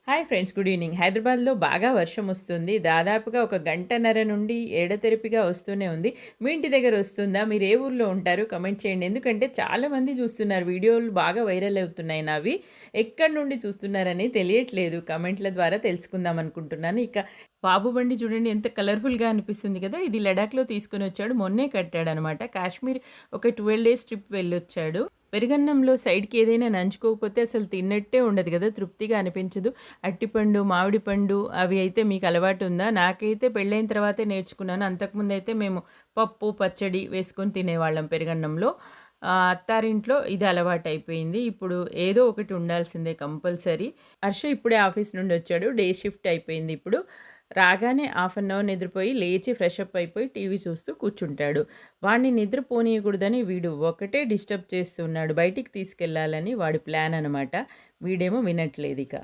Hi friends, good evening. హైదరాబాద్లో బాగా వర్షం వస్తుంది. దాదాపుగా ఒక గంటన్నర నుండి ఎడతెరిపిగా వస్తూనే ఉంది. మీ ఇంటి దగ్గర వస్తుందా? మీరు ఏ ఊర్లో ఉంటారు? కమెంట్ చేయండి. ఎందుకంటే చాలామంది చూస్తున్నారు. వీడియోలు బాగా వైరల్ అవుతున్నాయి నావి. ఎక్కడి నుండి చూస్తున్నారని తెలియట్లేదు. కమెంట్ల ద్వారా తెలుసుకుందాం అనుకుంటున్నాను. ఇక బాబు బండి చూడండి ఎంత కలర్‌ఫుల్‌గా అనిపిస్తుంది కదా! ఇది లడాఖ్‌లో తీసుకొనొచ్చాడు. మొన్నే కట్టాడనమాట. కాశ్మీర్ ఒక 12 డేస్ ట్రిప్ వెళ్ళొచ్చాడు. పెరుగన్నంలో సైడ్‌కి ఏదైనా నంచుకోకపోతే అసలు తిన్నట్టే ఉండదు గదా! తృప్తిగా అనిపించదు. అట్టిపండు, మామిడి పండు అవి అయితే మీకు అలవాటుందా? నాకైతే పెళ్ళైన తర్వాతే నేర్చుకున్నాను. అంతకుముందయితే మేము పప్పు, పచ్చడి వేసుకొని తినేవాళ్ళం పెరుగన్నంలో. అత్తారింట్లో ఇది అలవాటయిపోయింది. ఇప్పుడు ఏదో ఒకటి ఉండాల్సిందే కంపల్సరీ. హర్ష ఇప్పుడే ఆఫీస్ నుండొచ్చాడు. డే షిఫ్ట్ అయిపోయింది ఇప్పుడు. రాగానే హాఫ్ అన్ అవర్ నిద్రపోయి లేచి ఫ్రెష్ అప్ అయిపోయి టీవీ చూస్తూ కూర్చుంటాడు. వాడిని నిద్ర పోనీయకూడదని వీడు ఒకటే డిస్టర్బ్ చేస్తున్నాడు. బయటికి తీసుకెళ్ళాలని వాడి ప్లాన్ అనమాట. వీడేమో వినట్లేదిక.